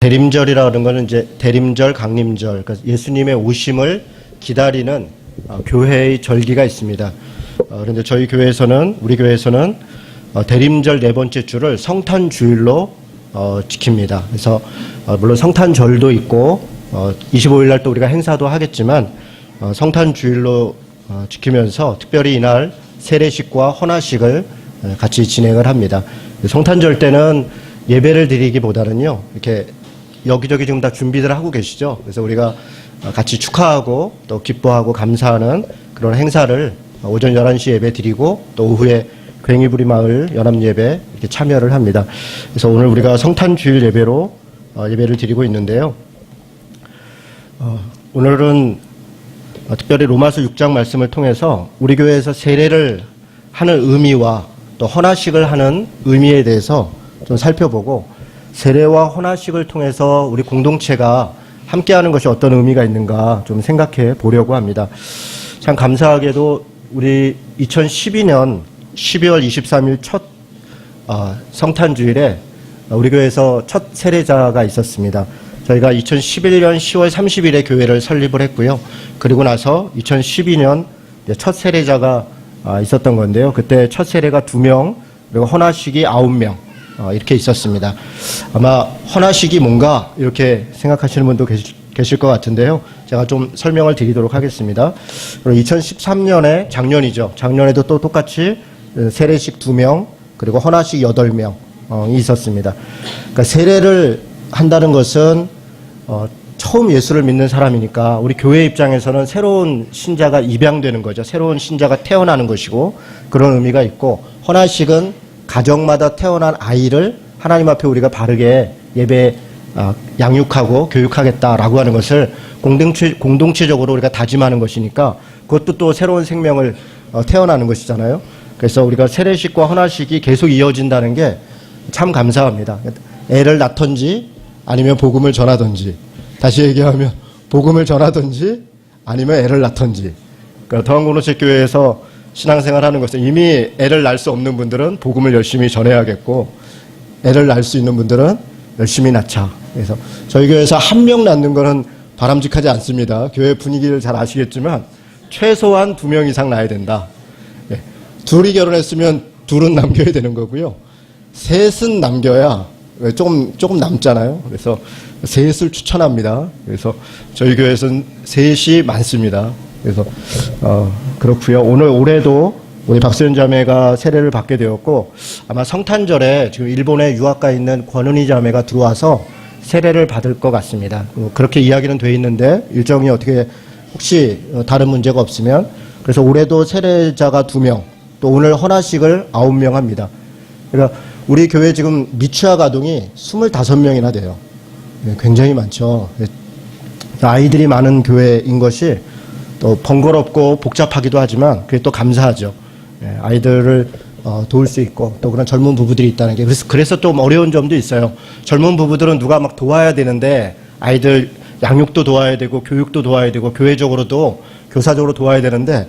대림절이라는 것은 이제 대림절, 강림절, 그러니까 예수님의 오심을 기다리는 교회의 절기가 있습니다. 그런데 저희 교회에서는, 우리 교회에서는 대림절 네 번째 주를 성탄주일로 지킵니다. 그래서 물론 성탄절도 있고 25일 날 또 우리가 행사도 하겠지만 성탄주일로 지키면서 특별히 이날 세례식과 헌화식을 같이 진행을 합니다. 성탄절 때는 예배를 드리기보다는요, 이렇게 여기저기 지금 다 준비들 하고 계시죠. 그래서 우리가 같이 축하하고 또 기뻐하고 감사하는 그런 행사를 오전 11시 예배 드리고 또 오후에 괭이부리 마을 연합예배 이렇게 참여를 합니다. 그래서 오늘 우리가 성탄주일 예배로 예배를 드리고 있는데요. 오늘은 특별히 로마서 6장 말씀을 통해서 우리 교회에서 세례를 하는 의미와 또 헌화식을 하는 의미에 대해서 좀 살펴보고, 세례와 헌화식을 통해서 우리 공동체가 함께하는 것이 어떤 의미가 있는가 좀 생각해 보려고 합니다. 참 감사하게도 우리 2012년 12월 23일 첫 성탄주일에 우리 교회에서 첫 세례자가 있었습니다. 저희가 2011년 10월 30일에 교회를 설립을 했고요. 그리고 나서 2012년 첫 세례자가 있었던 건데요. 그때 첫 세례가 2명, 그리고 헌화식이 9명 이렇게 있었습니다. 아마 헌화식이 뭔가 이렇게 생각하시는 분도 계실 것 같은데요. 제가 좀 설명을 드리도록 하겠습니다. 그리고 2013년에 작년이죠. 작년에도 또 똑같이 세례식 2명, 그리고 헌화식 8명이 있었습니다. 그러니까 세례를 한다는 것은 처음 예수를 믿는 사람이니까 우리 교회 입장에서는 새로운 신자가 입양되는 거죠. 새로운 신자가 태어나는 것이고 그런 의미가 있고, 헌화식은 가정마다 태어난 아이를 하나님 앞에 우리가 바르게 예배 양육하고 교육하겠다라고 하는 것을 공동체적으로 우리가 다짐하는 것이니까 그것도 또 새로운 생명을 태어나는 것이잖아요. 그래서 우리가 세례식과 헌화식이 계속 이어진다는 게 참 감사합니다. 애를 낳던지 아니면 복음을 전하든지, 다시 얘기하면 복음을 전하든지 아니면 애를 낳던지. 그러니까 더한공동체교회에서 신앙생활하는 것은 이미 애를 낳을 수 없는 분들은 복음을 열심히 전해야겠고, 애를 낳을 수 있는 분들은 열심히 낳자. 그래서 저희 교회에서 1명 낳는 거는 바람직하지 않습니다. 교회 분위기를 잘 아시겠지만 최소한 2명 이상 낳아야 된다. 네. 둘이 결혼했으면 둘은 남겨야 되는 거고요. 셋은 남겨야 조금 남잖아요. 그래서 셋을 추천합니다. 그래서 저희 교회에서는 셋이 많습니다. 그래서 그렇고요. 올해도 우리 박수현 자매가 세례를 받게 되었고, 아마 성탄절에 지금 일본에 유학가 있는 권은희 자매가 들어와서 세례를 받을 것 같습니다. 그렇게 이야기는 돼 있는데 일정이 어떻게 혹시 다른 문제가 없으면, 그래서 올해도 세례자가 2명, 또 오늘 헌화식을 9명 합니다. 그러니까 우리 교회 지금 미취학 아동이 25명이나 돼요. 굉장히 많죠. 아이들이 많은 교회인 것이 또 번거롭고 복잡하기도 하지만 그게 또 감사하죠. 아이들을 도울 수 있고 또 그런 젊은 부부들이 있다는 게, 그래서 좀 어려운 점도 있어요. 젊은 부부들은 누가 막 도와야 되는데 아이들 양육도 도와야 되고 교육도 도와야 되고 교회적으로도 교사적으로 도와야 되는데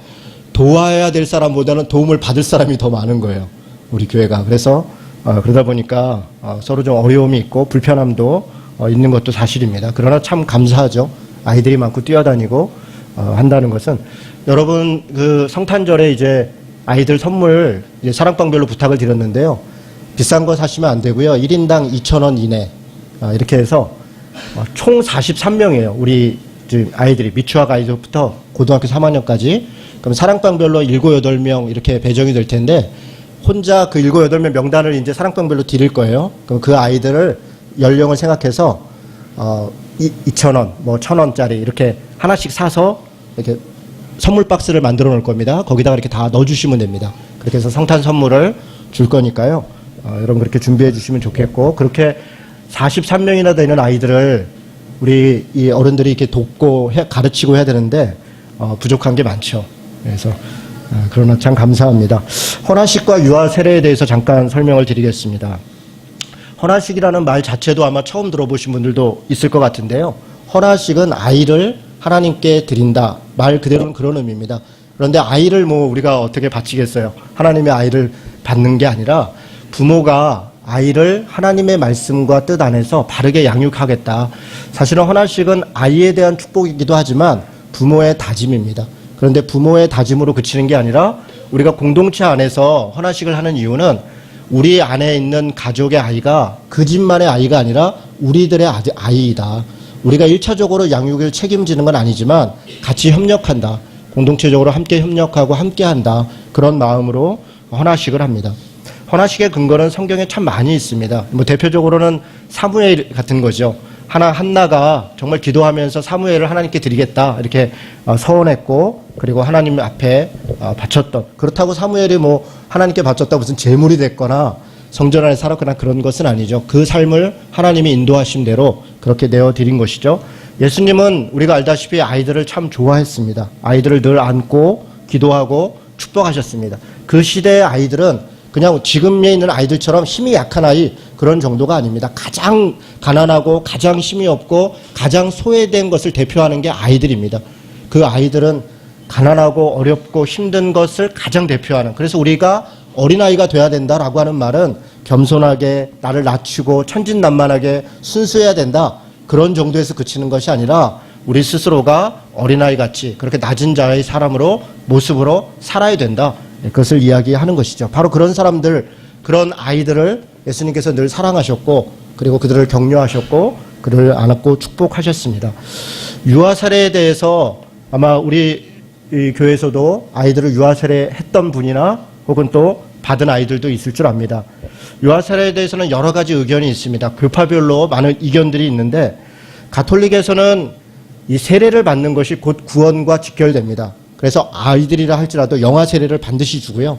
도와야 될 사람보다는 도움을 받을 사람이 더 많은 거예요. 우리 교회가. 그래서 그러다 보니까 서로 좀 어려움이 있고 불편함도 있는 것도 사실입니다. 그러나 참 감사하죠. 아이들이 많고 뛰어다니고 한다는 것은. 여러분, 그 성탄절에 이제 아이들 선물 이제 사랑방별로 부탁을 드렸는데요. 비싼 거 사시면 안 되고요. 1인당 2,000원 이내 이렇게 해서 총 43명이에요. 우리 아이들이 미취학 아이들부터 고등학교 3학년까지. 그럼 사랑방별로 7, 8명 이렇게 배정이 될 텐데, 혼자 그 7, 8명 명단을 이제 사랑방별로 드릴 거예요. 그럼 그 아이들을 연령을 생각해서 2,000원, 뭐 1,000원짜리 이렇게 하나씩 사서 이렇게 선물 박스를 만들어 놓을 겁니다. 거기다가 이렇게 다 넣어주시면 됩니다. 그렇게 해서 성탄 선물을 줄 거니까요. 여러분 그렇게 준비해 주시면 좋겠고, 그렇게 43명이나 되는 아이들을 우리 이 어른들이 이렇게 돕고 가르치고 해야 되는데 부족한 게 많죠. 그래서 그러나 참 감사합니다. 헌화식과 유아 세례에 대해서 잠깐 설명을 드리겠습니다. 헌화식이라는 말 자체도 아마 처음 들어보신 분들도 있을 것 같은데요. 헌화식은 아이를 하나님께 드린다. 말 그대로는 그런 의미입니다. 그런데 아이를 뭐 우리가 어떻게 바치겠어요? 하나님의 아이를 받는 게 아니라 부모가 아이를 하나님의 말씀과 뜻 안에서 바르게 양육하겠다. 사실은 헌화식은 아이에 대한 축복이기도 하지만 부모의 다짐입니다. 그런데 부모의 다짐으로 그치는 게 아니라 우리가 공동체 안에서 헌화식을 하는 이유는 우리 안에 있는 가족의 아이가 그 집만의 아이가 아니라 우리들의 아이이다. 우리가 1차적으로 양육을 책임지는 건 아니지만 같이 협력한다. 공동체적으로 함께 협력하고 함께한다. 그런 마음으로 헌화식을 합니다. 헌화식의 근거는 성경에 참 많이 있습니다. 대표적으로는 사무엘 같은 거죠. 한나가 정말 기도하면서 사무엘을 하나님께 드리겠다 이렇게 서원했고, 그리고 하나님 앞에 바쳤던, 그렇다고 사무엘이 하나님께 바쳤다 무슨 제물이 됐거나 성전 안에 살았거나 그런 것은 아니죠. 그 삶을 하나님이 인도하신 대로 그렇게 내어드린 것이죠. 예수님은 우리가 알다시피 아이들을 참 좋아했습니다. 아이들을 늘 안고 기도하고 축복하셨습니다. 그 시대의 아이들은 그냥 지금에 있는 아이들처럼 힘이 약한 아이 그런 정도가 아닙니다. 가장 가난하고 가장 힘이 없고 가장 소외된 것을 대표하는 게 아이들입니다. 그 아이들은 가난하고 어렵고 힘든 것을 가장 대표하는, 그래서 우리가 어린아이가 돼야 된다라고 하는 말은 겸손하게 나를 낮추고 천진난만하게 순수해야 된다, 그런 정도에서 그치는 것이 아니라 우리 스스로가 어린아이 같이 그렇게 낮은 자의 사람으로 모습으로 살아야 된다, 그것을 이야기하는 것이죠. 바로 그런 사람들, 그런 아이들을 예수님께서 늘 사랑하셨고 그리고 그들을 격려하셨고 그들을 안았고 축복하셨습니다. 유아 세례에 대해서 아마 우리 이 교회에서도 아이들을 유아 세례했던 분이나 혹은 또 받은 아이들도 있을 줄 압니다. 유아 세례에 대해서는 여러 가지 의견이 있습니다. 교파별로 많은 의견들이 있는데, 가톨릭에서는 이 세례를 받는 것이 곧 구원과 직결됩니다. 그래서 아이들이라 할지라도 영아 세례를 반드시 주고요.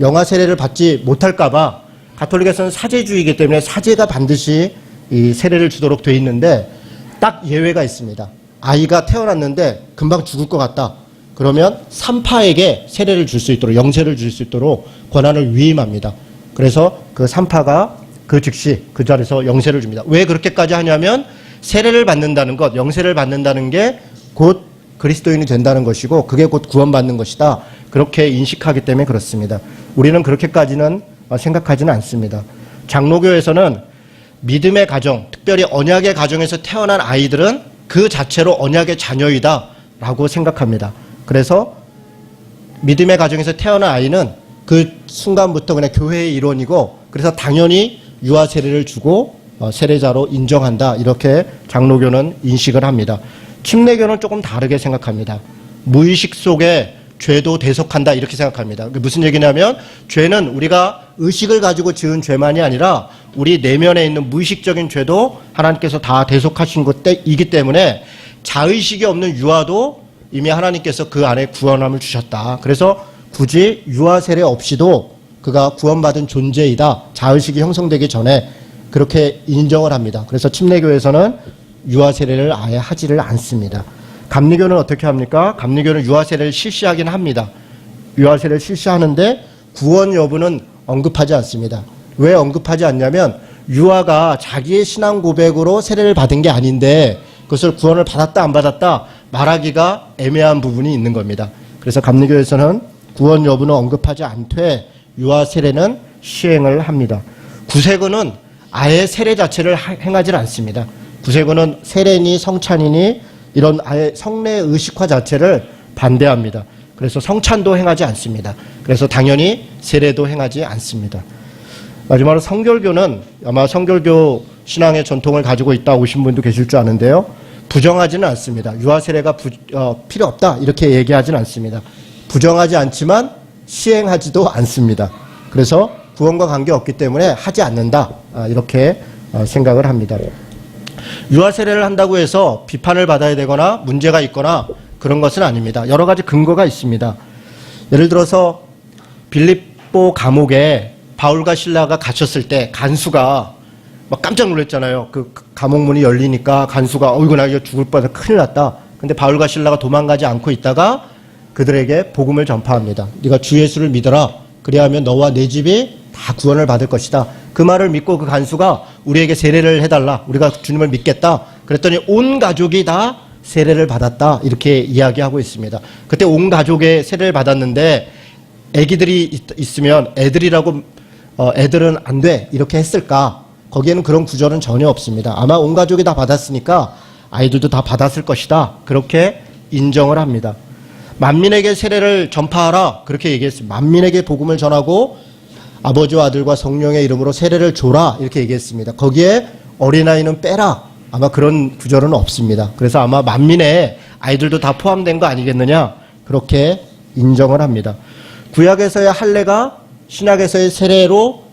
영아 세례를 받지 못할까봐 가톨릭에서는 사제주의이기 때문에 사제가 반드시 이 세례를 주도록 돼 있는데, 딱 예외가 있습니다. 아이가 태어났는데 금방 죽을 것 같다. 그러면 산파에게 세례를 줄 수 있도록, 영세를 줄 수 있도록 권한을 위임합니다. 그래서 그 산파가 그 즉시 그 자리에서 영세를 줍니다. 왜 그렇게까지 하냐면 세례를 받는다는 것, 영세를 받는다는 게 곧 그리스도인이 된다는 것이고 그게 곧 구원받는 것이다. 그렇게 인식하기 때문에 그렇습니다. 우리는 그렇게까지는 생각하지는 않습니다. 장로교에서는 믿음의 가정, 특별히 언약의 가정에서 태어난 아이들은 그 자체로 언약의 자녀이다 라고 생각합니다. 그래서 믿음의 가정에서 태어난 아이는 그 순간부터 그냥 교회의 일원이고, 그래서 당연히 유아 세례를 주고 세례자로 인정한다, 이렇게 장로교는 인식을 합니다. 침례교는 조금 다르게 생각합니다. 무의식 속에 죄도 대속한다, 이렇게 생각합니다. 무슨 얘기냐면 죄는 우리가 의식을 가지고 지은 죄만이 아니라 우리 내면에 있는 무의식적인 죄도 하나님께서 다 대속하신 것이기 때문에 자의식이 없는 유아도 이미 하나님께서 그 안에 구원함을 주셨다. 그래서 굳이 유아 세례 없이도 그가 구원받은 존재이다, 자의식이 형성되기 전에, 그렇게 인정을 합니다. 그래서 침례교에서는 유아 세례를 아예 하지를 않습니다. 감리교는 어떻게 합니까? 감리교는 유아 세례를 실시하긴 합니다. 유아 세례를 실시하는데 구원 여부는 언급하지 않습니다. 왜 언급하지 않냐면 유아가 자기의 신앙 고백으로 세례를 받은 게 아닌데 그것을 구원을 받았다 안 받았다 말하기가 애매한 부분이 있는 겁니다. 그래서 감리교에서는 구원 여부는 언급하지 않되 유아 세례는 시행을 합니다. 구세군은 아예 세례 자체를 행하지 않습니다. 구세군은 세례니 성찬이니 이런 아예 성례 의식화 자체를 반대합니다. 그래서 성찬도 행하지 않습니다. 그래서 당연히 세례도 행하지 않습니다. 마지막으로 성결교는 아마 성결교 신앙의 전통을 가지고 있다 오신 분도 계실 줄 아는데요. 부정하지는 않습니다. 유아 세례가 필요 없다 이렇게 얘기하지는 않습니다. 부정하지 않지만 시행하지도 않습니다. 그래서 구원과 관계없기 때문에 하지 않는다, 이렇게 생각을 합니다. 유아 세례를 한다고 해서 비판을 받아야 되거나 문제가 있거나 그런 것은 아닙니다. 여러 가지 근거가 있습니다. 예를 들어서 빌립보 감옥에 바울과 실라가 갇혔을 때 간수가 막 깜짝 놀랐잖아요. 그 감옥 문이 열리니까 간수가 어이구 나 이거 죽을 뻔해서 큰일 났다. 근데 바울과 실라가 도망가지 않고 있다가 그들에게 복음을 전파합니다. 네가 주 예수를 믿어라. 그리하면 너와 내 집이 다 구원을 받을 것이다. 그 말을 믿고 그 간수가 우리에게 세례를 해달라. 우리가 주님을 믿겠다. 그랬더니 온 가족이 다 세례를 받았다. 이렇게 이야기하고 있습니다. 그때 온 가족의 세례를 받았는데 애기들이 있으면 애들이라고 애들은 안 돼 이렇게 했을까? 거기에는 그런 구절은 전혀 없습니다. 아마 온 가족이 다 받았으니까 아이들도 다 받았을 것이다. 그렇게 인정을 합니다. 만민에게 세례를 전파하라 그렇게 얘기했습니다. 만민에게 복음을 전하고 아버지와 아들과 성령의 이름으로 세례를 줘라 이렇게 얘기했습니다. 거기에 어린아이는 빼라 아마 그런 구절은 없습니다. 그래서 아마 만민의 아이들도 다 포함된 거 아니겠느냐 그렇게 인정을 합니다. 구약에서의 할례가 신약에서의 세례로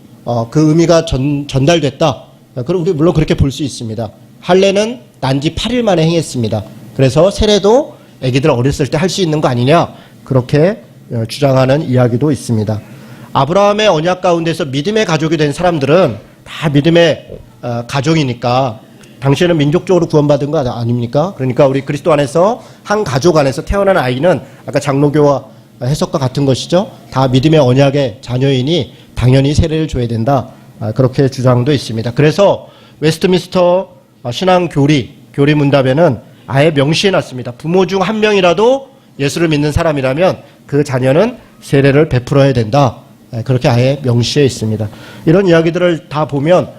그 의미가 전달됐다. 그럼 우리 물론 그렇게 볼 수 있습니다. 할례는 난지 8일 만에 행했습니다. 그래서 세례도 아기들 어렸을 때 할 수 있는 거 아니냐 그렇게 주장하는 이야기도 있습니다. 아브라함의 언약 가운데서 믿음의 가족이 된 사람들은 다 믿음의 가족이니까 당시에는 민족적으로 구원받은 거 아닙니까? 그러니까 우리 그리스도 안에서 한 가족 안에서 태어난 아이는 아까 장로교와 해석과 같은 것이죠. 다 믿음의 언약의 자녀이니 당연히 세례를 줘야 된다. 그렇게 주장도 있습니다. 그래서 웨스트민스터 신앙 교리 문답에는 아예 명시해놨습니다. 부모 중 한 명이라도 예수를 믿는 사람이라면 그 자녀는 세례를 베풀어야 된다. 그렇게 아예 명시해 있습니다. 이런 이야기들을 다 보면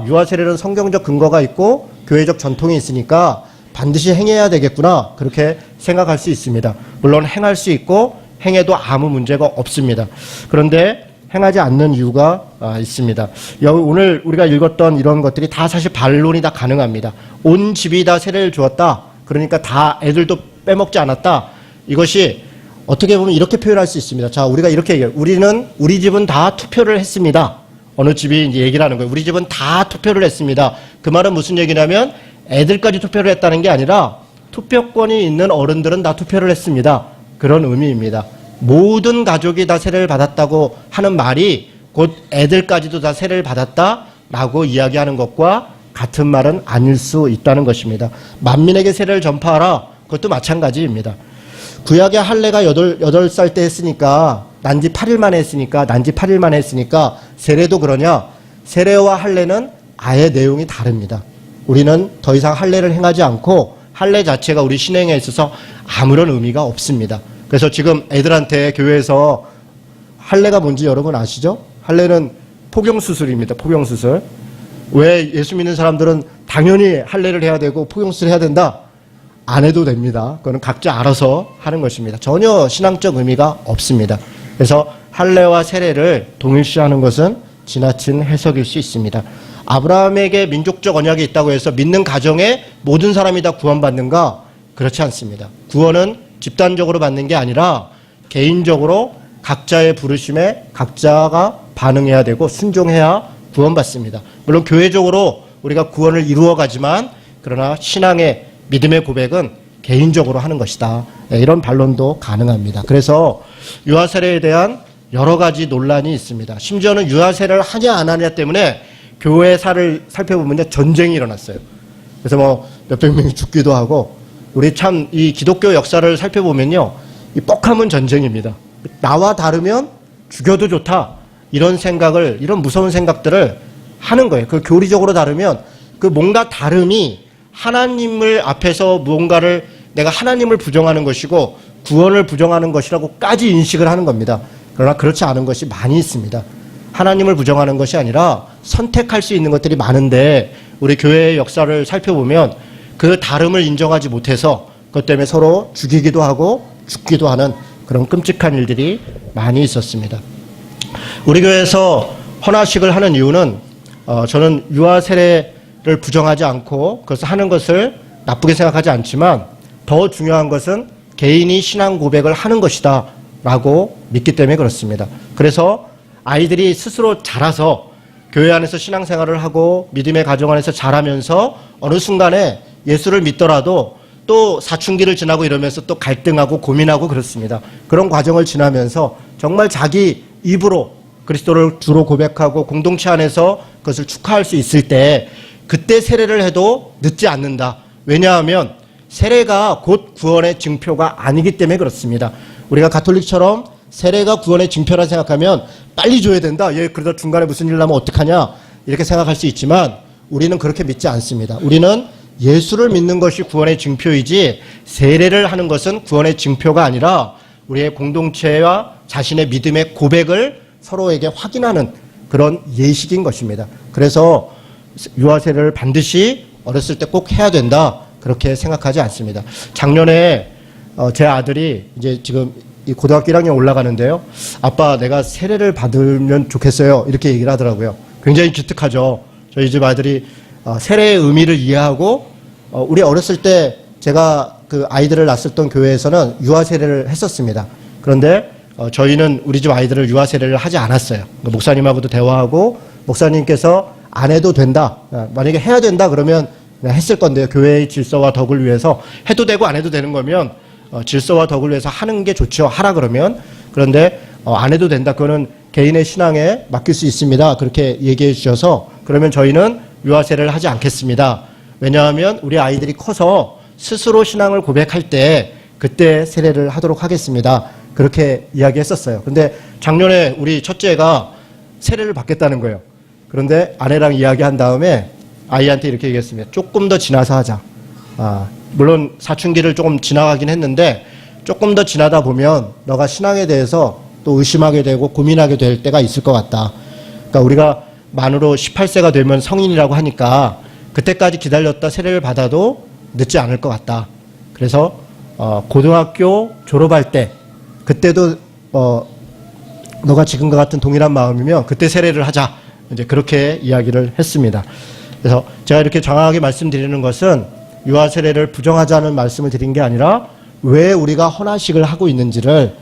유아 세례는 성경적 근거가 있고 교회적 전통이 있으니까 반드시 행해야 되겠구나 그렇게 생각할 수 있습니다. 물론 행할 수 있고 행해도 아무 문제가 없습니다. 그런데 행하지 않는 이유가 있습니다. 오늘 우리가 읽었던 이런 것들이 다 사실 반론이 다 가능합니다. 온 집이 다 세례를 주었다. 그러니까 다 애들도 빼먹지 않았다. 이것이 어떻게 보면 이렇게 표현할 수 있습니다. 자, 우리가 이렇게 얘기해요. 우리 집은 다 투표를 했습니다. 어느 집이 이제 얘기를 하는 거예요. 우리 집은 다 투표를 했습니다. 그 말은 무슨 얘기냐면 애들까지 투표를 했다는 게 아니라 투표권이 있는 어른들은 다 투표를 했습니다. 그런 의미입니다. 모든 가족이 다 세례를 받았다고 하는 말이 곧 애들까지도 다 세례를 받았다라고 이야기하는 것과 같은 말은 아닐 수 있다는 것입니다. 만민에게 세례를 전파하라. 그것도 마찬가지입니다. 구약의 할례가 8살 때 했으니까 난지 8일 만에 했으니까 세례도 그러냐? 세례와 할례는 아예 내용이 다릅니다. 우리는 더 이상 할례를 행하지 않고 할례 자체가 우리 신행에 있어서 아무런 의미가 없습니다. 그래서 지금 애들한테 교회에서 할례가 뭔지 여러분 아시죠? 할례는 포경수술입니다. 포경수술. 왜 예수 믿는 사람들은 당연히 할례를 해야 되고 포경수술 해야 된다? 안 해도 됩니다. 그거는 각자 알아서 하는 것입니다. 전혀 신앙적 의미가 없습니다. 그래서 할례와 세례를 동일시하는 것은 지나친 해석일 수 있습니다. 아브라함에게 민족적 언약이 있다고 해서 믿는 가정에 모든 사람이 다 구원받는가? 그렇지 않습니다. 구원은 집단적으로 받는 게 아니라 개인적으로 각자의 부르심에 각자가 반응해야 되고 순종해야 구원받습니다. 물론 교회적으로 우리가 구원을 이루어가지만 그러나 신앙의 믿음의 고백은 개인적으로 하는 것이다. 이런 반론도 가능합니다. 그래서 유아세례에 대한 여러 가지 논란이 있습니다. 심지어는 유아세례를 하냐 안 하냐 때문에 교회사를 살펴보면 전쟁이 일어났어요. 그래서 몇백 명이 죽기도 하고 우리 참 이 기독교 역사를 살펴보면요. 이 뻑하면 전쟁입니다. 나와 다르면 죽여도 좋다. 이런 무서운 생각들을 하는 거예요. 그 교리적으로 다르면 그 뭔가 다름이 하나님을 앞에서 무언가를 내가 하나님을 부정하는 것이고 구원을 부정하는 것이라고까지 인식을 하는 겁니다. 그러나 그렇지 않은 것이 많이 있습니다. 하나님을 부정하는 것이 아니라 선택할 수 있는 것들이 많은데 우리 교회의 역사를 살펴보면 그 다름을 인정하지 못해서 그것 때문에 서로 죽이기도 하고 죽기도 하는 그런 끔찍한 일들이 많이 있었습니다. 우리 교회에서 헌화식을 하는 이유는 저는 유아 세례를 부정하지 않고 그것을 하는 것을 나쁘게 생각하지 않지만 더 중요한 것은 개인이 신앙 고백을 하는 것이다 라고 믿기 때문에 그렇습니다. 그래서 아이들이 스스로 자라서 교회 안에서 신앙생활을 하고 믿음의 가정 안에서 자라면서 어느 순간에 예수를 믿더라도 또 사춘기를 지나고 이러면서 또 갈등하고 고민하고 그렇습니다. 그런 과정을 지나면서 정말 자기 입으로 그리스도를 주로 고백하고 공동체 안에서 그것을 축하할 수 있을 때 그때 세례를 해도 늦지 않는다. 왜냐하면 세례가 곧 구원의 증표가 아니기 때문에 그렇습니다. 우리가 가톨릭처럼 세례가 구원의 증표라 생각하면 빨리 줘야 된다. 그러다 중간에 무슨 일 나면 어떡하냐. 이렇게 생각할 수 있지만 우리는 그렇게 믿지 않습니다. 우리는 예수를 믿는 것이 구원의 증표이지 세례를 하는 것은 구원의 증표가 아니라 우리의 공동체와 자신의 믿음의 고백을 서로에게 확인하는 그런 예식인 것입니다. 그래서 유아 세례를 반드시 어렸을 때 꼭 해야 된다, 그렇게 생각하지 않습니다. 작년에 제 아들이 이제 지금 이 고등학교 1학년 올라가는데요. 아빠, 내가 세례를 받으면 좋겠어요, 이렇게 얘기를 하더라고요. 굉장히 기특하죠. 저희 집 아들이 세례의 의미를 이해하고, 우리 어렸을 때 제가 그 아이들을 낳았던 교회에서는 유아 세례를 했었습니다. 그런데 저희는 우리 집 아이들을 유아 세례를 하지 않았어요. 목사님하고도 대화하고, 목사님께서 안 해도 된다, 만약에 해야 된다 그러면 그냥 했을 건데요. 교회의 질서와 덕을 위해서 해도 되고 안 해도 되는 거면 질서와 덕을 위해서 하는 게 좋죠, 하라 그러면. 그런데 안 해도 된다, 그거는 개인의 신앙에 맡길 수 있습니다, 그렇게 얘기해 주셔서, 그러면 저희는 유아 세례를 하지 않겠습니다. 왜냐하면 우리 아이들이 커서 스스로 신앙을 고백할 때 그때 세례를 하도록 하겠습니다, 그렇게 이야기했었어요. 근데 작년에 우리 첫째가 세례를 받겠다는 거예요. 그런데 아내랑 이야기한 다음에 아이한테 이렇게 얘기했습니다. 조금 더 지나서 하자. 물론 사춘기를 조금 지나가긴 했는데 조금 더 지나다 보면 너가 신앙에 대해서 또 의심하게 되고 고민하게 될 때가 있을 것 같다. 그러니까 우리가 만으로 18세가 되면 성인이라고 하니까 그때까지 기다렸다 세례를 받아도 늦지 않을 것 같다. 그래서 고등학교 졸업할 때, 그때도 너가 지금과 같은 동일한 마음이면 그때 세례를 하자, 이제 그렇게 이야기를 했습니다. 그래서 제가 이렇게 장황하게 말씀드리는 것은 유아 세례를 부정하자는 말씀을 드린 게 아니라 왜 우리가 헌화식을 하고 있는지를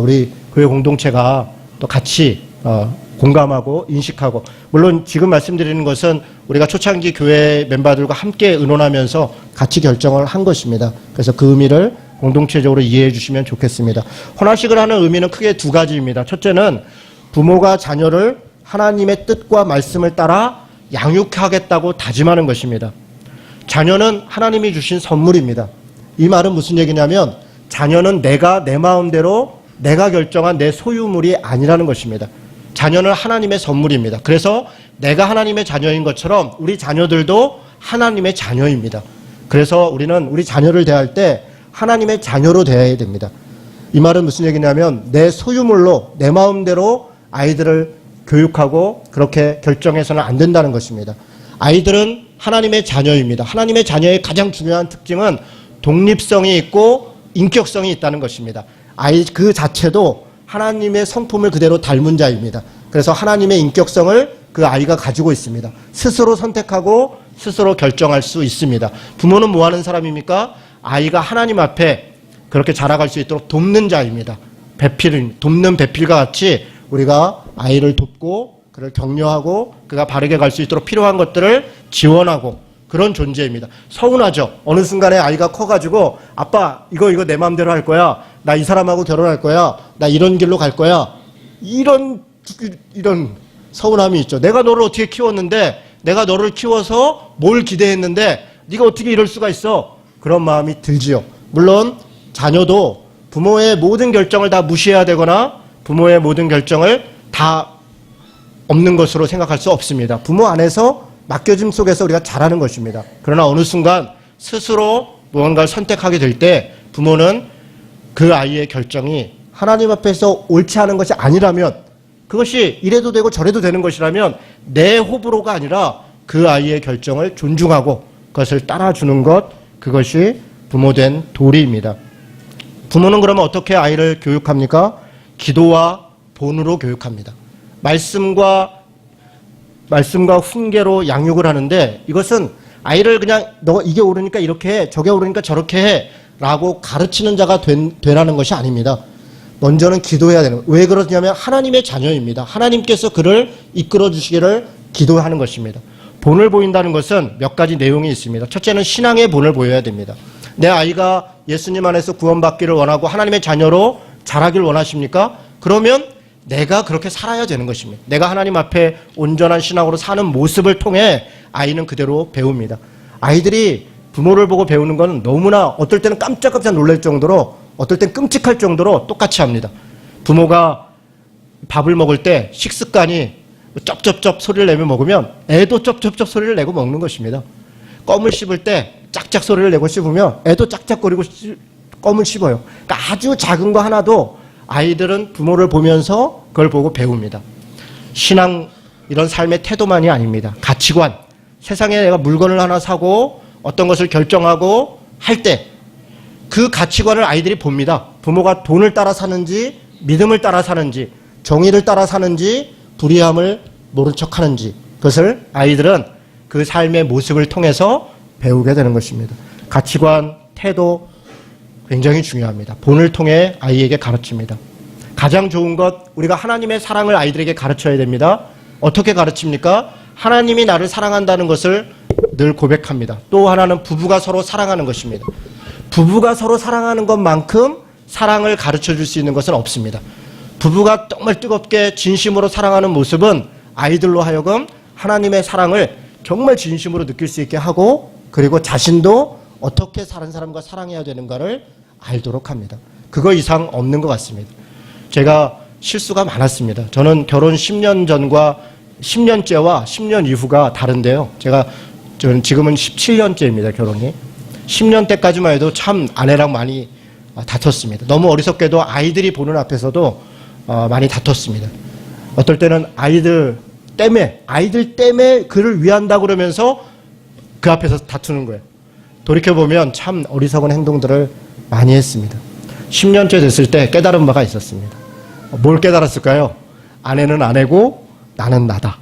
우리 교회 공동체가 또 같이 공감하고 인식하고, 물론 지금 말씀드리는 것은 우리가 초창기 교회 멤버들과 함께 의논하면서 같이 결정을 한 것입니다. 그래서 그 의미를 공동체적으로 이해해 주시면 좋겠습니다. 헌화식을 하는 의미는 크게 두 가지입니다. 첫째는 부모가 자녀를 하나님의 뜻과 말씀을 따라 양육하겠다고 다짐하는 것입니다. 자녀는 하나님이 주신 선물입니다. 이 말은 무슨 얘기냐면 자녀는 내가 내 마음대로 내가 결정한 내 소유물이 아니라는 것입니다. 자녀는 하나님의 선물입니다. 그래서 내가 하나님의 자녀인 것처럼 우리 자녀들도 하나님의 자녀입니다. 그래서 우리는 우리 자녀를 대할 때 하나님의 자녀로 대해야 됩니다. 이 말은 무슨 얘기냐면 내 소유물로 내 마음대로 아이들을 교육하고 그렇게 결정해서는 안 된다는 것입니다. 아이들은 하나님의 자녀입니다. 하나님의 자녀의 가장 중요한 특징은 독립성이 있고 인격성이 있다는 것입니다. 아이 그 자체도 하나님의 성품을 그대로 닮은 자입니다. 그래서 하나님의 인격성을 그 아이가 가지고 있습니다. 스스로 선택하고 스스로 결정할 수 있습니다. 부모는 뭐 하는 사람입니까? 아이가 하나님 앞에 그렇게 자라갈 수 있도록 돕는 자입니다. 돕는 배필과 같이 우리가 아이를 돕고 그를 격려하고 그가 바르게 갈 수 있도록 필요한 것들을 지원하고 그런 존재입니다. 서운하죠. 어느 순간에 아이가 커가지고 아빠 이거 내 마음대로 할 거야. 나 이 사람하고 결혼할 거야. 나 이런 길로 갈 거야. 이런 서운함이 있죠. 내가 너를 어떻게 키웠는데, 내가 너를 키워서 뭘 기대했는데 네가 어떻게 이럴 수가 있어. 그런 마음이 들지요. 물론 자녀도 부모의 모든 결정을 다 무시해야 되거나 부모의 모든 결정을 다 없는 것으로 생각할 수 없습니다. 부모 안에서 맡겨짐 속에서 우리가 자라는 것입니다. 그러나 어느 순간 스스로 무언가를 선택하게 될 때 부모는 그 아이의 결정이 하나님 앞에서 옳지 않은 것이 아니라면, 그것이 이래도 되고 저래도 되는 것이라면 내 호불호가 아니라 그 아이의 결정을 존중하고 그것을 따라주는 것, 그것이 부모된 도리입니다. 부모는 그러면 어떻게 아이를 교육합니까? 기도와 본으로 교육합니다. 말씀과 훈계로 양육을 하는데, 이것은 아이를 그냥 너 이게 옳으니까 이렇게 해, 저게 옳으니까 저렇게 해 라고 가르치는 자가 되라는 것이 아닙니다. 먼저는 기도해야 되는 거예요. 왜 그러냐면 하나님의 자녀입니다. 하나님께서 그를 이끌어 주시기를 기도하는 것입니다. 본을 보인다는 것은 몇 가지 내용이 있습니다. 첫째는 신앙의 본을 보여야 됩니다. 내 아이가 예수님 안에서 구원받기를 원하고 하나님의 자녀로 자라길 원하십니까? 그러면 내가 그렇게 살아야 되는 것입니다. 내가 하나님 앞에 온전한 신앙으로 사는 모습을 통해 아이는 그대로 배웁니다. 아이들이 부모를 보고 배우는 건 너무나 어떨 때는 깜짝깜짝 놀랄 정도로, 어떨 땐 끔찍할 정도로 똑같이 합니다. 부모가 밥을 먹을 때 식습관이 쩝쩝쩝 소리를 내며 먹으면 애도 쩝쩝쩝 소리를 내고 먹는 것입니다. 껌을 씹을 때 짝짝 소리를 내고 씹으면 애도 짝짝거리고 껌을 씹어요. 그러니까 아주 작은 거 하나도 아이들은 부모를 보면서 그걸 보고 배웁니다. 신앙 이런 삶의 태도만이 아닙니다. 가치관. 세상에 내가 물건을 하나 사고 어떤 것을 결정하고 할 때 그 가치관을 아이들이 봅니다. 부모가 돈을 따라 사는지, 믿음을 따라 사는지, 정의를 따라 사는지, 불의함을 모른 척 하는지, 그것을 아이들은 그 삶의 모습을 통해서 배우게 되는 것입니다. 가치관, 태도 굉장히 중요합니다. 본을 통해 아이에게 가르칩니다. 가장 좋은 것, 우리가 하나님의 사랑을 아이들에게 가르쳐야 됩니다. 어떻게 가르칩니까? 하나님이 나를 사랑한다는 것을 늘 고백합니다. 또 하나는 부부가 서로 사랑하는 것입니다. 부부가 서로 사랑하는 것만큼 사랑을 가르쳐 줄 수 있는 것은 없습니다. 부부가 정말 뜨겁게 진심으로 사랑하는 모습은 아이들로 하여금 하나님의 사랑을 정말 진심으로 느낄 수 있게 하고, 그리고 자신도 어떻게 다른 사람과 사랑해야 되는가를 알도록 합니다. 그거 이상 없는 것 같습니다. 제가 실수가 많았습니다. 저는 결혼 10년 전과 10년째와 10년 이후가 다른데요. 저는 지금은 17년째입니다, 결혼이. 10년 때까지만 해도 참 아내랑 많이 다퉜습니다. 너무 어리석게도 아이들이 보는 앞에서도 많이 다퉜습니다. 어떨 때는 아이들 때문에 그를 위한다고 그러면서 그 앞에서 다투는 거예요. 돌이켜보면 참 어리석은 행동들을 많이 했습니다. 10년째 됐을 때 깨달은 바가 있었습니다. 뭘 깨달았을까요? 아내는 아내고 나는 나다.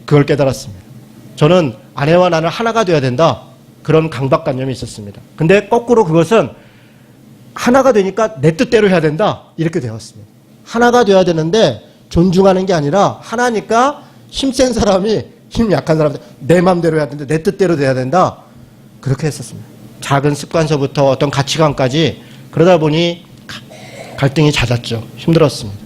그걸 깨달았습니다. 저는 아내와 나는 하나가 되어야 된다. 그런 강박관념이 있었습니다. 근데 거꾸로 그것은 하나가 되니까 내 뜻대로 해야 된다. 이렇게 되었습니다. 하나가 되어야 되는데 존중하는 게 아니라 하나니까 힘센 사람이 힘 약한 사람한테 내 마음대로 해야 되는데 내 뜻대로 돼야 된다. 그렇게 했었습니다. 작은 습관서부터 어떤 가치관까지 그러다 보니 갈등이 잦았죠. 힘들었습니다.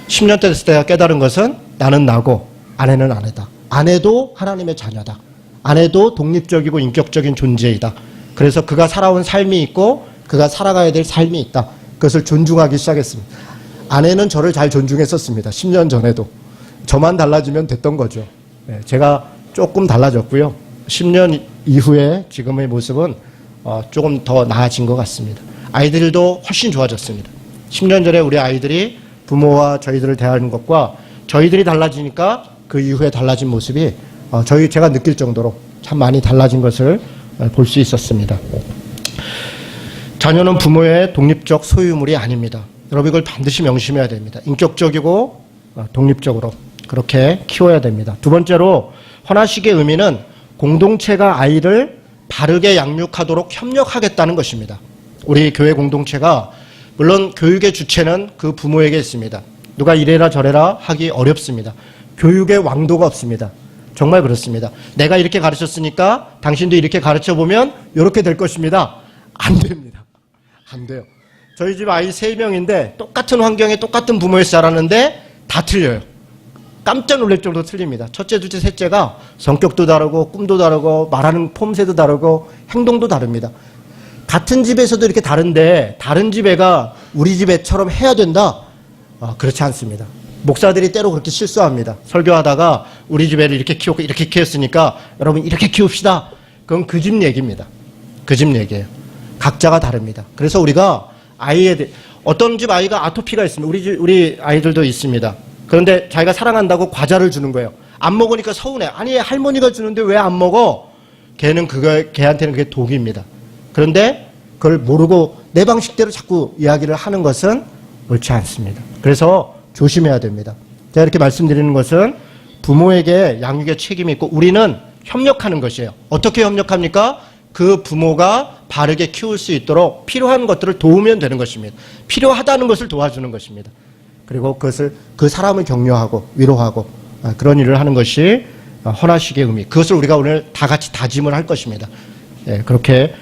10년 때 됐을 때 깨달은 것은 나는 나고 아내는 아내다. 아내도 하나님의 자녀다. 아내도 독립적이고 인격적인 존재이다. 그래서 그가 살아온 삶이 있고 그가 살아가야 될 삶이 있다. 그것을 존중하기 시작했습니다. 아내는 저를 잘 존중했었습니다. 10년 전에도. 저만 달라지면 됐던 거죠. 제가 조금 달라졌고요. 10년 이후에 지금의 모습은 조금 더 나아진 것 같습니다. 아이들도 훨씬 좋아졌습니다. 10년 전에 우리 아이들이 부모와 저희들을 대하는 것과 저희들이 달라지니까 그 이후에 달라진 모습이 제가 느낄 정도로 참 많이 달라진 것을 볼 수 있었습니다. 자녀는 부모의 독립적 소유물이 아닙니다. 여러분 이걸 반드시 명심해야 됩니다. 인격적이고 독립적으로 그렇게 키워야 됩니다. 두 번째로 헌화식의 의미는 공동체가 아이를 바르게 양육하도록 협력하겠다는 것입니다. 우리 교회 공동체가 물론 교육의 주체는 그 부모에게 있습니다. 누가 이래라 저래라 하기 어렵습니다. 교육의 왕도가 없습니다. 정말 그렇습니다. 내가 이렇게 가르쳤으니까 당신도 이렇게 가르쳐보면 이렇게 될 것입니다. 안 됩니다. 안 돼요. 저희 집 아이 3명인데 똑같은 환경에 똑같은 부모에서 자랐는데 다 틀려요. 깜짝 놀랄 정도로 틀립니다. 첫째, 둘째, 셋째가 성격도 다르고 꿈도 다르고 말하는 폼새도 다르고 행동도 다릅니다. 같은 집에서도 이렇게 다른데 다른 집 애가 우리 집 애처럼 해야 된다? 그렇지 않습니다. 목사들이 때로 그렇게 실수합니다. 설교하다가 우리 집 애를 이렇게 키웠고 이렇게 키웠으니까 여러분 이렇게 키웁시다. 그건 그 집 얘기입니다. 그 집 얘기예요. 각자가 다릅니다. 그래서 우리가 어떤 집 아이가 아토피가 있습니다. 우리 아이들도 있습니다. 그런데 자기가 사랑한다고 과자를 주는 거예요. 안 먹으니까 서운해. 아니 할머니가 주는데 왜 안 먹어? 걔한테는 그게 독입니다. 그런데 그걸 모르고 내 방식대로 자꾸 이야기를 하는 것은 옳지 않습니다. 그래서 조심해야 됩니다. 제가 이렇게 말씀드리는 것은 부모에게 양육의 책임이 있고 우리는 협력하는 것이에요. 어떻게 협력합니까? 그 부모가 바르게 키울 수 있도록 필요한 것들을 도우면 되는 것입니다. 필요하다는 것을 도와주는 것입니다. 그리고 그 사람을 격려하고 위로하고 그런 일을 하는 것이 헌화식의 의미. 그것을 우리가 오늘 다 같이 다짐을 할 것입니다. 그렇게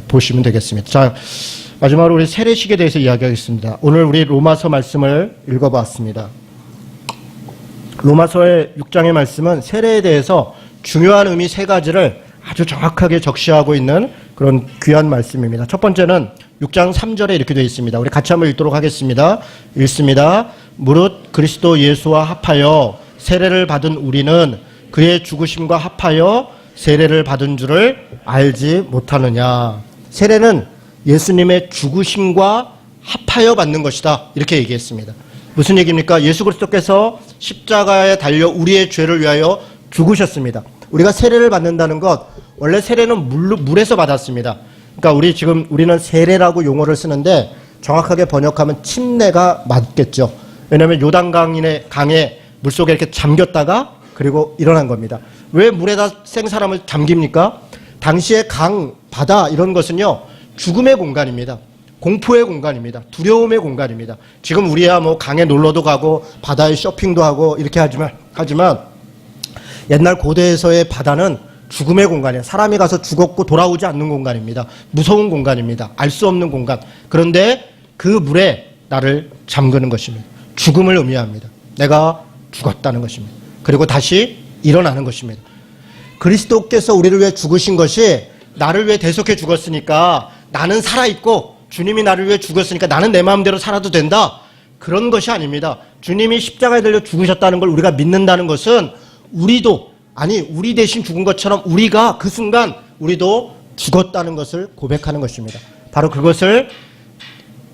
보시면 되겠습니다. 자, 마지막으로 우리 세례식에 대해서 이야기하겠습니다. 오늘 우리 로마서 말씀을 읽어봤습니다. 로마서의 6장의 말씀은 세례에 대해서 중요한 의미 3가지를 아주 정확하게 적시하고 있는 그런 귀한 말씀입니다. 첫 번째는 6장 3절에 이렇게 되어 있습니다. 우리 같이 한번 읽도록 하겠습니다. 읽습니다. 무릇 그리스도 예수와 합하여 세례를 받은 우리는 그의 죽으심과 합하여 세례를 받은 줄을 알지 못하느냐. 세례는 예수님의 죽으심과 합하여 받는 것이다. 이렇게 얘기했습니다. 무슨 얘기입니까? 예수 그리스도께서 십자가에 달려 우리의 죄를 위하여 죽으셨습니다. 우리가 세례를 받는다는 것, 원래 세례는 물에서 받았습니다. 그러니까 우리는 세례라고 용어를 쓰는데 정확하게 번역하면 침례가 맞겠죠. 왜냐하면 강에 물속에 이렇게 잠겼다가 그리고 일어난 겁니다. 왜 물에다 생사람을 잠깁니까? 당시에 강, 바다 이런 것은요, 죽음의 공간입니다. 공포의 공간입니다. 두려움의 공간입니다. 지금 우리야 뭐 강에 놀러도 가고 바다에 쇼핑도 하고 이렇게 하지만 옛날 고대에서의 바다는 죽음의 공간이에요. 사람이 가서 죽었고 돌아오지 않는 공간입니다. 무서운 공간입니다. 알 수 없는 공간. 그런데 그 물에 나를 잠그는 것입니다. 죽음을 의미합니다. 내가 죽었다는 것입니다. 그리고 다시 일어나는 것입니다. 그리스도께서 우리를 위해 죽으신 것이 나를 위해 대속해 죽었으니까 나는 살아있고 주님이 나를 위해 죽었으니까 나는 내 마음대로 살아도 된다. 그런 것이 아닙니다. 주님이 십자가에 달려 죽으셨다는 걸 우리가 믿는다는 것은 우리 대신 죽은 것처럼 우리가 그 순간 우리도 죽었다는 것을 고백하는 것입니다. 바로 그것을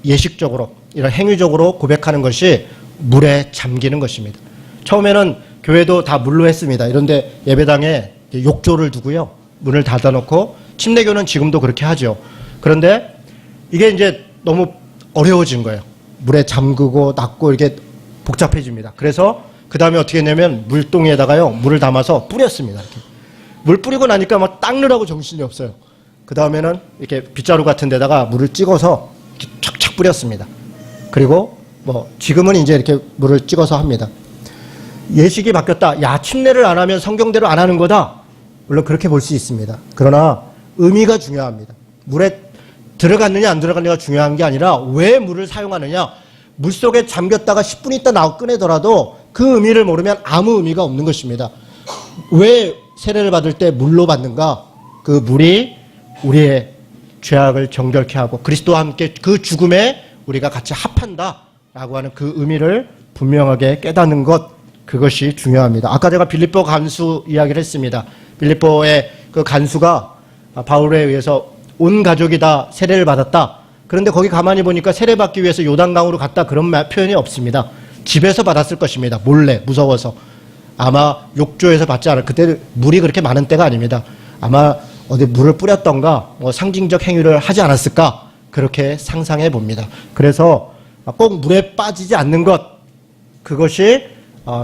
예식적으로 이런 행위적으로 고백하는 것이 물에 잠기는 것입니다. 처음에는 교회도 다 물로 했습니다. 이런데 예배당에 욕조를 두고요, 문을 닫아놓고, 침례교는 지금도 그렇게 하죠. 그런데 이게 이제 너무 어려워진 거예요. 물에 잠그고 낫고 이렇게 복잡해집니다. 그래서 그 다음에 어떻게 했냐면 물동에다가요, 물을 담아서 뿌렸습니다. 이렇게. 물 뿌리고 나니까 막 닦느라고 정신이 없어요. 그 다음에는 이렇게 빗자루 같은 데다가 물을 찍어서 이렇게 촥촥 뿌렸습니다. 그리고 지금은 이제 이렇게 물을 찍어서 합니다. 예식이 바뀌었다. 야, 침례를 안 하면 성경대로 안 하는 거다. 물론 그렇게 볼 수 있습니다. 그러나 의미가 중요합니다. 물에 들어갔느냐 안 들어갔느냐가 중요한 게 아니라 왜 물을 사용하느냐. 물속에 잠겼다가 10분 있다 꺼내더라도 그 의미를 모르면 아무 의미가 없는 것입니다. 왜 세례를 받을 때 물로 받는가? 그 물이 우리의 죄악을 정결케 하고 그리스도와 함께 그 죽음에 우리가 같이 합한다라고 하는 그 의미를 분명하게 깨닫는 것, 그것이 중요합니다. 아까 제가 빌립보 간수 이야기를 했습니다. 빌립보의 그 간수가 바울에 의해서 온 가족이 다 세례를 받았다. 그런데 거기 가만히 보니까 세례받기 위해서 요단강으로 갔다, 그런 표현이 없습니다. 집에서 받았을 것입니다. 몰래, 무서워서. 아마 욕조에서 받지 않을, 그때 물이 그렇게 많은 때가 아닙니다. 아마 어디 물을 뿌렸던가 상징적 행위를 하지 않았을까, 그렇게 상상해 봅니다. 그래서 꼭 물에 빠지지 않는 것, 그것이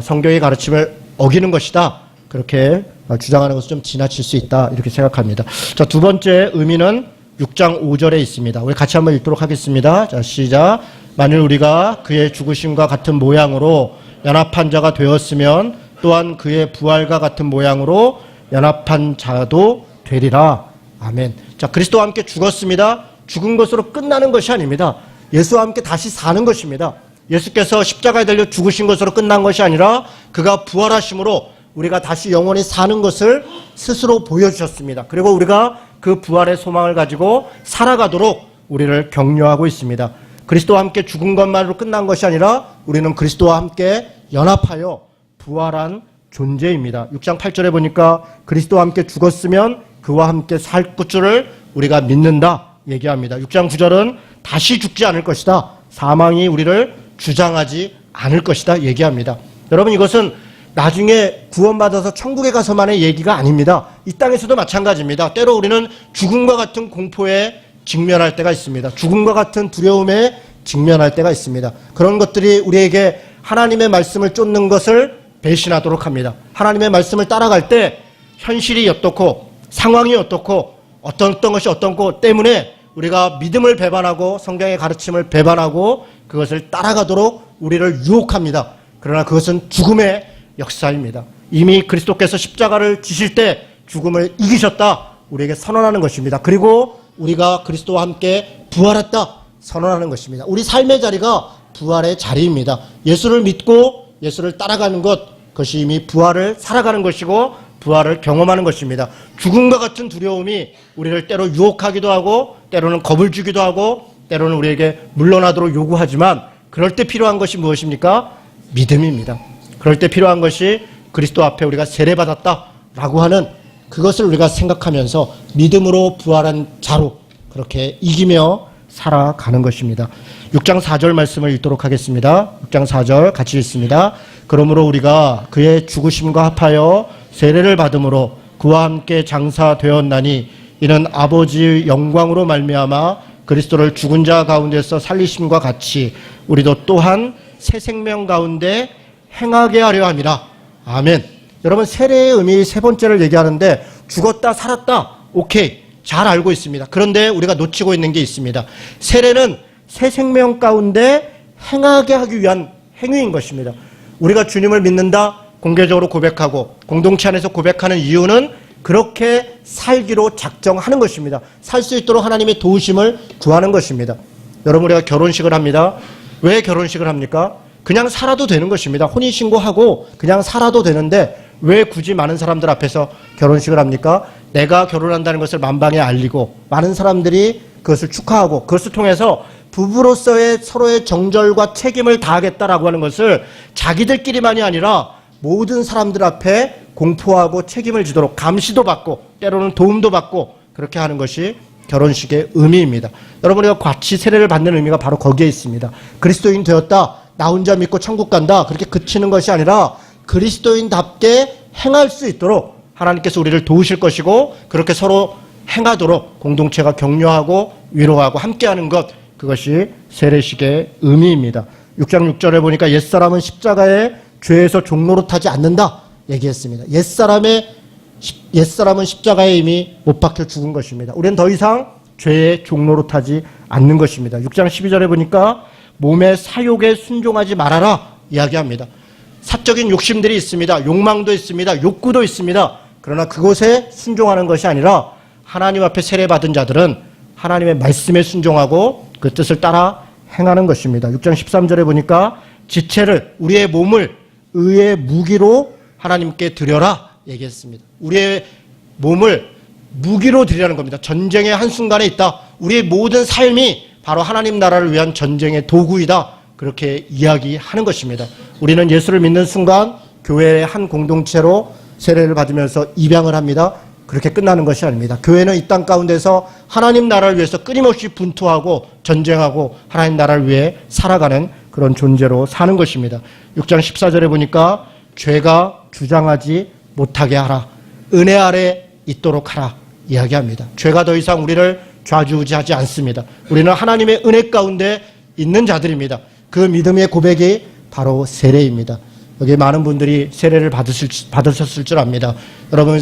성경의 가르침을 어기는 것이다, 그렇게 주장하는 것은 좀 지나칠 수 있다, 이렇게 생각합니다. 자, 두 번째 의미는 6장 5절에 있습니다. 우리 같이 한번 읽도록 하겠습니다. 자, 시작. 만일 우리가 그의 죽으심과 같은 모양으로 연합한 자가 되었으면 또한 그의 부활과 같은 모양으로 연합한 자도 되리라. 아멘. 자, 그리스도와 함께 죽었습니다. 죽은 것으로 끝나는 것이 아닙니다. 예수와 함께 다시 사는 것입니다. 예수께서 십자가에 달려 죽으신 것으로 끝난 것이 아니라 그가 부활하심으로 우리가 다시 영원히 사는 것을 스스로 보여주셨습니다. 그리고 우리가 그 부활의 소망을 가지고 살아가도록 우리를 격려하고 있습니다. 그리스도와 함께 죽은 것만으로 끝난 것이 아니라 우리는 그리스도와 함께 연합하여 부활한 존재입니다. 6장 8절에 보니까 그리스도와 함께 죽었으면 그와 함께 살 줄을 우리가 믿는다 얘기합니다. 6장 9절은 다시 죽지 않을 것이다. 사망이 우리를 주장하지 않을 것이다 얘기합니다. 여러분, 이것은 나중에 구원받아서 천국에 가서만의 얘기가 아닙니다. 이 땅에서도 마찬가지입니다. 때로 우리는 죽음과 같은 공포에 직면할 때가 있습니다. 죽음과 같은 두려움에 직면할 때가 있습니다. 그런 것들이 우리에게 하나님의 말씀을 쫓는 것을 배신하도록 합니다. 하나님의 말씀을 따라갈 때 현실이 어떻고 상황이 어떻고 어떤 것이 어떤 것 때문에 우리가 믿음을 배반하고 성경의 가르침을 배반하고 그것을 따라가도록 우리를 유혹합니다. 그러나 그것은 죽음의 역사입니다. 이미 그리스도께서 십자가를 지실 때 죽음을 이기셨다, 우리에게 선언하는 것입니다. 그리고 우리가 그리스도와 함께 부활했다 선언하는 것입니다. 우리 삶의 자리가 부활의 자리입니다. 예수를 믿고 예수를 따라가는 것, 그것이 이미 부활을 살아가는 것이고 부활을 경험하는 것입니다. 죽음과 같은 두려움이 우리를 때로 유혹하기도 하고 때로는 겁을 주기도 하고 때로는 우리에게 물러나도록 요구하지만 그럴 때 필요한 것이 무엇입니까? 믿음입니다. 그럴 때 필요한 것이 그리스도 앞에 우리가 세례받았다라고 하는 그것을 우리가 생각하면서 믿음으로 부활한 자로 그렇게 이기며 살아가는 것입니다. 6장 4절 말씀을 읽도록 하겠습니다. 6장 4절 같이 읽습니다. 그러므로 우리가 그의 죽으심과 합하여 세례를 받음으로 그와 함께 장사되었나니 이는 아버지의 영광으로 말미암아 그리스도를 죽은 자 가운데서 살리심과 같이 우리도 또한 새 생명 가운데 행하게 하려 함이라. 아멘. 여러분, 세례의 의미 세 번째를 얘기하는데 죽었다 살았다, 오케이, 잘 알고 있습니다. 그런데 우리가 놓치고 있는 게 있습니다. 세례는 새 생명 가운데 행하게 하기 위한 행위인 것입니다. 우리가 주님을 믿는다 공개적으로 고백하고 공동체 안에서 고백하는 이유는 그렇게 살기로 작정하는 것입니다. 살 수 있도록 하나님의 도우심을 구하는 것입니다. 여러분, 우리가 결혼식을 합니다. 왜 결혼식을 합니까? 그냥 살아도 되는 것입니다. 혼인신고하고 그냥 살아도 되는데 왜 굳이 많은 사람들 앞에서 결혼식을 합니까? 내가 결혼한다는 것을 만방에 알리고 많은 사람들이 그것을 축하하고 그것을 통해서 부부로서의 서로의 정절과 책임을 다하겠다라고 하는 것을 자기들끼리만이 아니라 모든 사람들 앞에 공포하고 책임을 지도록 감시도 받고 때로는 도움도 받고 그렇게 하는 것이 결혼식의 의미입니다. 여러분, 우리가 같이 세례를 받는 의미가 바로 거기에 있습니다. 그리스도인 되었다, 나 혼자 믿고 천국 간다, 그렇게 그치는 것이 아니라 그리스도인답게 행할 수 있도록 하나님께서 우리를 도우실 것이고 그렇게 서로 행하도록 공동체가 격려하고 위로하고 함께하는 것, 그것이 세례식의 의미입니다. 6장 6절에 보니까 옛사람은 십자가에 죄에서 종노릇하지 않는다 얘기했습니다. 옛사람은 십자가에 이미 못 박혀 죽은 것입니다. 우리는 더 이상 죄에 종노릇하지 않는 것입니다. 6장 12절에 보니까 몸의 사욕에 순종하지 말아라 이야기합니다. 사적인 욕심들이 있습니다. 욕망도 있습니다. 욕구도 있습니다. 그러나 그곳에 순종하는 것이 아니라 하나님 앞에 세례받은 자들은 하나님의 말씀에 순종하고 그 뜻을 따라 행하는 것입니다. 6장 13절에 보니까 지체를, 우리의 몸을 의의 무기로 하나님께 드려라 얘기했습니다. 우리의 몸을 무기로 드리라는 겁니다. 전쟁의 한순간에 있다. 우리의 모든 삶이 바로 하나님 나라를 위한 전쟁의 도구이다. 그렇게 이야기하는 것입니다. 우리는 예수를 믿는 순간 교회의 한 공동체로 세례를 받으면서 입양을 합니다. 그렇게 끝나는 것이 아닙니다. 교회는 이 땅 가운데서 하나님 나라를 위해서 끊임없이 분투하고 전쟁하고 하나님 나라를 위해 살아가는 그런 존재로 사는 것입니다. 6장 14절에 보니까 죄가 주장하지 못하게 하라, 은혜 아래 있도록 하라 이야기합니다. 죄가 더 이상 우리를 좌지우지하지 않습니다. 우리는 하나님의 은혜 가운데 있는 자들입니다. 그 믿음의 고백이 바로 세례입니다. 여기 많은 분들이 세례를 받으셨을 줄 압니다. 여러분,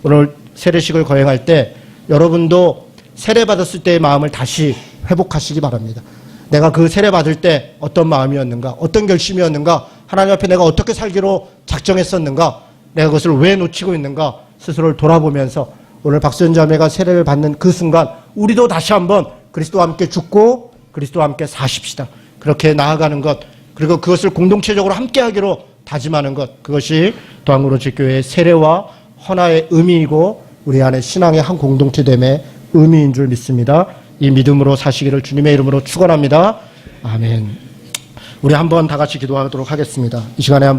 오늘 세례식을 거행할 때 여러분도 세례 받았을 때의 마음을 다시 회복하시기 바랍니다. 내가 그 세례 받을 때 어떤 마음이었는가, 어떤 결심이었는가, 하나님 앞에 내가 어떻게 살기로 작정했었는가, 내가 그것을 왜 놓치고 있는가 스스로를 돌아보면서 오늘 박수현 자매가 세례를 받는 그 순간 우리도 다시 한번 그리스도와 함께 죽고 그리스도와 함께 사십시다. 그렇게 나아가는 것, 그리고 그것을 공동체적으로 함께하기로 다짐하는 것, 그것이 도안구로직교회의 세례와 헌화의 의미이고 우리 안에 신앙의 한 공동체됨의 의미인 줄 믿습니다. 이 믿음으로 사시기를 주님의 이름으로 축원합니다. 아멘. 우리 한번 다 같이 기도하도록 하겠습니다. 이 시간에 한번